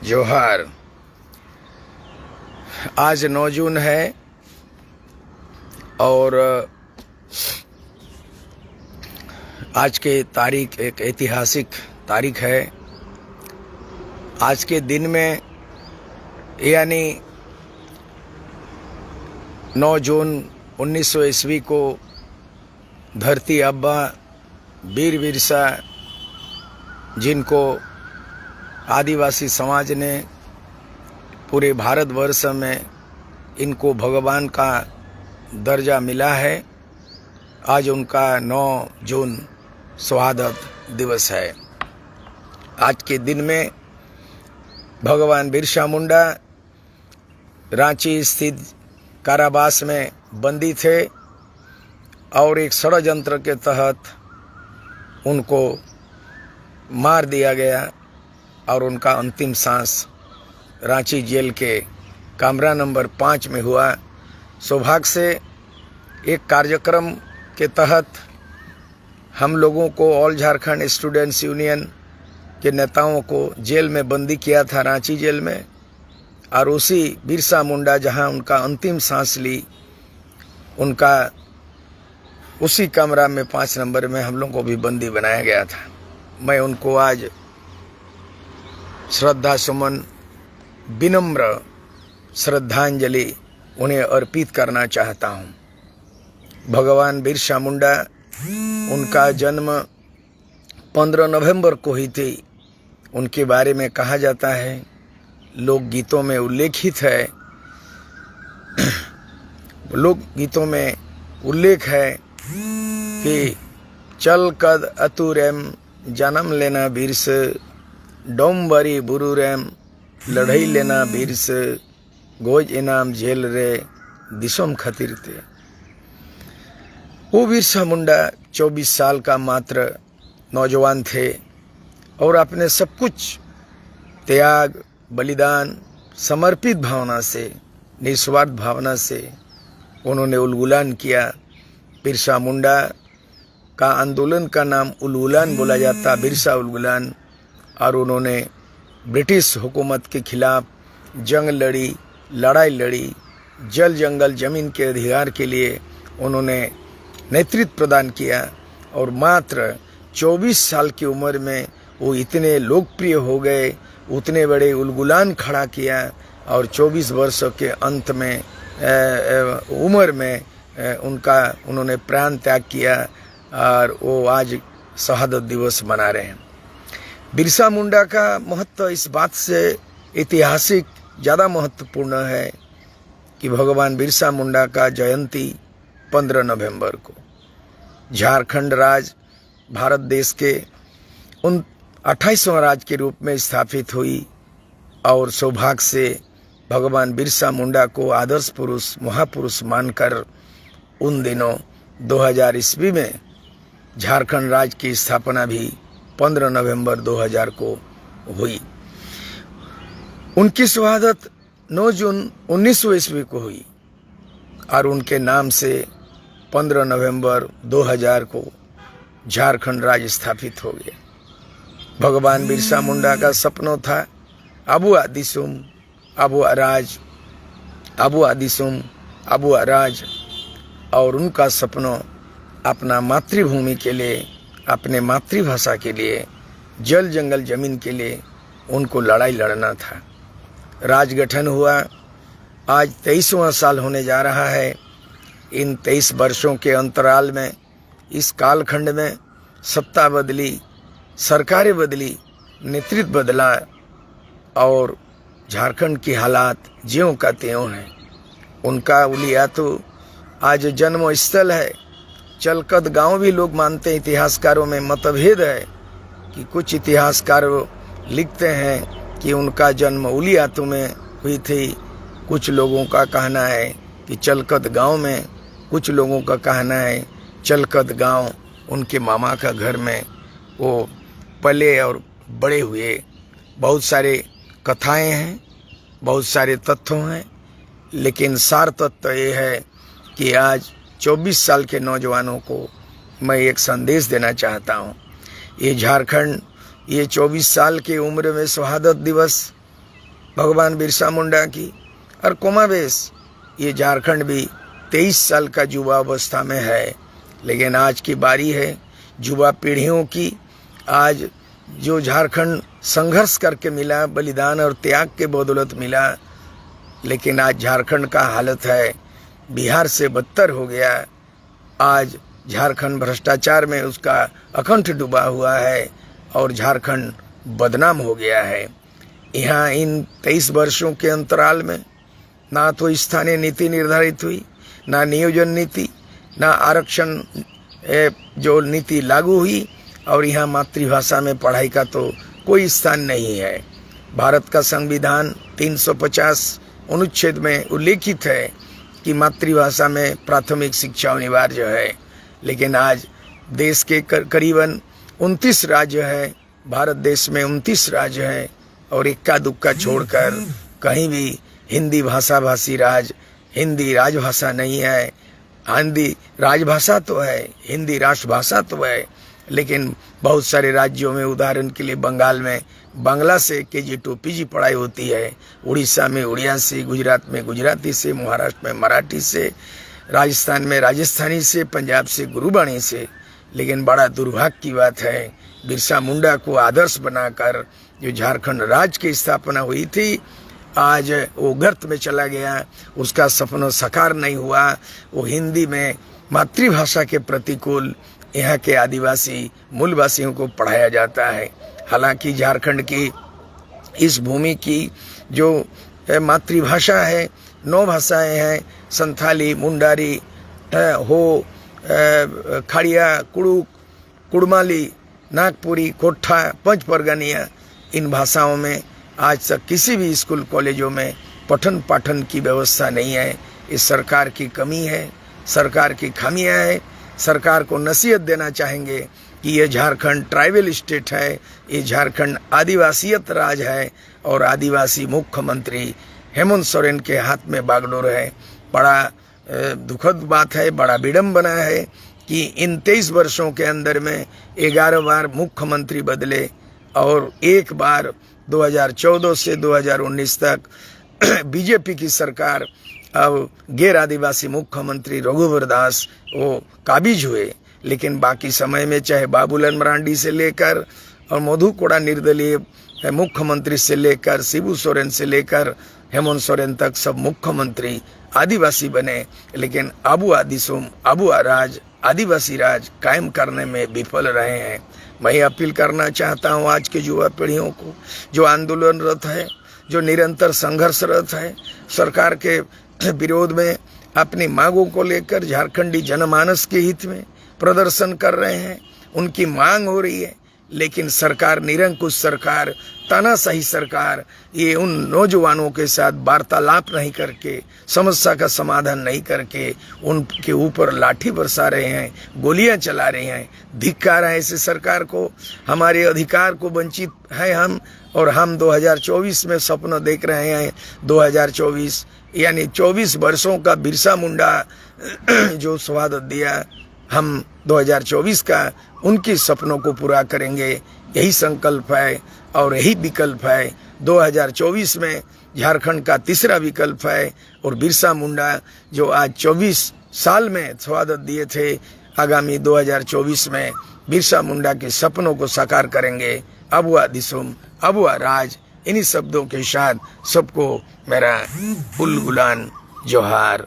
जोहार। आज 9 जून है और आज के तारीख एक ऐतिहासिक तारीख है। आज के दिन में यानी 9 जून 1900 ईस्वी को धरती अब्बा वीर बिरसा, जिनको आदिवासी समाज ने पूरे भारतवर्ष में इनको भगवान का दर्जा मिला है, आज उनका 9 जून शहादत दिवस है। आज के दिन में भगवान बिरसा मुंडा रांची स्थित कारावास में बंदी थे और एक षड्यंत्र के तहत उनको मार दिया गया और उनका अंतिम सांस रांची जेल के कमरा नंबर 5 में हुआ। सौभाग्य से एक कार्यक्रम के तहत हम लोगों को ऑल झारखंड स्टूडेंट्स यूनियन के नेताओं को जेल में बंदी किया था, रांची जेल में, और उसी बिरसा मुंडा जहां उनका अंतिम सांस ली, उनका उसी कमरा में 5 नंबर में हम लोगों को भी बंदी बनाया गया था। मैं उनको आज श्रद्धा सुमन, विनम्र श्रद्धांजलि उन्हें अर्पित करना चाहता हूं। भगवान बिरसा मुंडा, उनका जन्म 15 नवंबर को ही थी। उनके बारे में कहा जाता है, लोकगीतों में उल्लेखित है, लोकगीतों में उल्लेख है कि चल कद अतुरेम जन्म लेना बिरस, डोमबरी बुरुरेम लड़ई लेना बिरस, गोज इनाम जेल रे दिसोम खतिर थे। वो बिरसा मुंडा 24 साल का मात्र नौजवान थे और अपने सब कुछ त्याग, बलिदान, समर्पित भावना से, निस्वार्थ भावना से उन्होंने उलगुलान किया। बिरसा मुंडा का आंदोलन का नाम उलगुलान बोला जाता, बिरसा उलगुलान, और उन्होंने ब्रिटिश हुकूमत के खिलाफ जंग लड़ी, लड़ाई लड़ी। जल जंगल जमीन के अधिकार के लिए उन्होंने नेतृत्व प्रदान किया और मात्र 24 साल की उम्र में वो इतने लोकप्रिय हो गए, उतने बड़े उलगुलान खड़ा किया और 24 वर्षों के अंत में उम्र में उन्होंने प्राण त्याग किया और वो आज शहादत दिवस मना रहे हैं। बिरसा मुंडा का महत्व इस बात से ऐतिहासिक ज़्यादा महत्वपूर्ण है कि भगवान बिरसा मुंडा का जयंती 15 नवंबर को झारखंड राज्य भारत देश के 28वां राज्य के रूप में स्थापित हुई और सौभाग्य से भगवान बिरसा मुंडा को आदर्श पुरुष, महापुरुष मानकर उन दिनों 2000 ईस्वी में झारखंड राज्य की स्थापना भी 15 नवंबर 2000 को हुई। उनकी शहादत 9 जून 1900 ईस्वी को हुई और उनके नाम से 15 नवंबर 2000 को झारखंड राज्य स्थापित हो गया। भगवान बिरसा मुंडा का सपना था अबु आदिसुम, अबु अराज, अबु आदिसुम, अबु अराज, और उनका सपना अपना मातृभूमि के लिए, अपने मातृभाषा के लिए, जल जंगल जमीन के लिए उनको लड़ाई लड़ना था। राज गठन हुआ, आज 23वां साल होने जा रहा है। इन 23 वर्षों के अंतराल में, इस कालखंड में सत्ता बदली, सरकारें बदली, नेतृत्व बदला और झारखंड की हालात ज्यों का त्यों है। उनका उलिया तो आज जन्म स्थल है। चलकद गांव भी लोग मानते हैं। इतिहासकारों में मतभेद है कि कुछ इतिहासकार लिखते हैं कि उनका जन्म उलियातू में हुई थी, कुछ लोगों का कहना है कि चलकद गांव में, कुछ लोगों का कहना है चलकद गांव उनके मामा का घर में वो पले और बड़े हुए। बहुत सारे कथाएं हैं, बहुत सारे तथ्य हैं, लेकिन सार तत्व ये है कि आज 24 साल के नौजवानों को मैं एक संदेश देना चाहता हूँ। ये झारखंड, ये 24 साल की उम्र में शहादत दिवस भगवान बिरसा मुंडा की। और कोमावेश ये झारखंड भी 23 साल का युवा अवस्था में है, लेकिन आज की बारी है युवा पीढ़ियों की। आज जो झारखंड संघर्ष करके मिला, बलिदान और त्याग के बदौलत मिला, लेकिन आज झारखंड का हालत है बिहार से बदतर हो गया। आज झारखंड भ्रष्टाचार में उसका अकंठ डूबा हुआ है और झारखंड बदनाम हो गया है। यहाँ इन 23 वर्षों के अंतराल में ना तो स्थानीय नीति निर्धारित हुई, ना नियोजन नीति, ना आरक्षण जो नीति लागू हुई, और यहाँ मातृभाषा में पढ़ाई का तो कोई स्थान नहीं है। भारत का संविधान 350 अनुच्छेद में उल्लेखित है कि मातृभाषा में प्राथमिक शिक्षा अनिवार्य है, लेकिन आज देश के करीबन 29 राज्य है, भारत देश में 29 राज्य हैं, और इक्का दुक्का छोड़कर कहीं भी हिंदी भाषा भाषी राज्य, हिंदी राजभाषा नहीं है। हिंदी राजभाषा तो है, हिंदी राष्ट्रभाषा तो है, लेकिन बहुत सारे राज्यों में, उदाहरण के लिए बंगाल में बांग्ला से KG to PG पढ़ाई होती है, उड़ीसा में उड़िया से, गुजरात में गुजराती से, महाराष्ट्र में मराठी से, राजस्थान में राजस्थानी से, पंजाब से गुरुबाणी से। लेकिन बड़ा दुर्भाग्य की बात है, बिरसा मुंडा को आदर्श बनाकर जो झारखंड राज्य की स्थापना हुई थी, आज वो गर्त में चला गया, उसका सपना साकार नहीं हुआ। वो हिंदी में मातृभाषा के प्रतिकूल यहाँ के आदिवासी मूलवासियों को पढ़ाया जाता है। हालांकि झारखंड की इस भूमि की जो मातृभाषा है, 9 भाषाएं हैं, संथाली, मुंडारी, हो, खड़िया, कुड़ुक, कुड़माली, नागपुरी, कोठा, पंच परगनिया। इन भाषाओं में आज तक किसी भी स्कूल कॉलेजों में पठन पाठन की व्यवस्था नहीं है। इस सरकार की कमी है, सरकार की खामियां है। सरकार को नसीहत देना चाहेंगे कि ये झारखंड ट्राइबल स्टेट है, ये झारखंड आदिवासियत राज है, और आदिवासी मुख्यमंत्री हेमंत सोरेन के हाथ में बागडोर है। बड़ा दुखद बात है, बड़ा विडंबना है कि इन 23 वर्षों के अंदर में 11 बार मुख्यमंत्री बदले, और एक बार 2014 से 2019 तक बीजेपी की सरकार, अब गैर आदिवासी मुख्यमंत्री रघुवर दास वो काबिज हुए। लेकिन बाकी समय में चाहे बाबूलाल मरांडी से लेकर और मधु कोड़ा निर्दलीय मुख्यमंत्री से लेकर, शिबू सोरेन से लेकर हेमंत सोरेन तक सब मुख्यमंत्री आदिवासी बने, लेकिन आबुआ राज, आदिवासी राज कायम करने में विफल रहे हैं। मैं अपील करना चाहता हूं आज के युवा पीढ़ियों को, जो आंदोलनरत है, जो निरंतर संघर्षरत है, सरकार के विरोध में अपनी मांगों को लेकर झारखंडी जनमानस के हित में प्रदर्शन कर रहे हैं। उनकी मांग हो रही है, लेकिन सरकार, निरंकुश सरकार, तानाशाही सरकार, ये उन नौजवानों के साथ वार्तालाप नहीं करके, समस्या का समाधान नहीं करके उनके ऊपर लाठी बरसा रहे हैं, गोलियां चला रहे हैं। धिक्कार है ऐसे सरकार को। हमारे अधिकार को वंचित है हम, और हम 2024 में सपना देख रहे हैं। 2024 यानी 24 वर्षों का बिरसा मुंडा जो शहादत दिया, हम 2024 का उनके सपनों को पूरा करेंगे। यही संकल्प है और यही विकल्प है। 2024 में झारखंड का तीसरा विकल्प है, और बिरसा मुंडा जो आज 24 साल में शहादत दिए थे, आगामी 2024 में बिरसा मुंडा के सपनों को साकार करेंगे। अबुआ दिसुम, अबुआ राज। इन्हीं शब्दों के साथ सबको मेरा उल गुलान जोहार।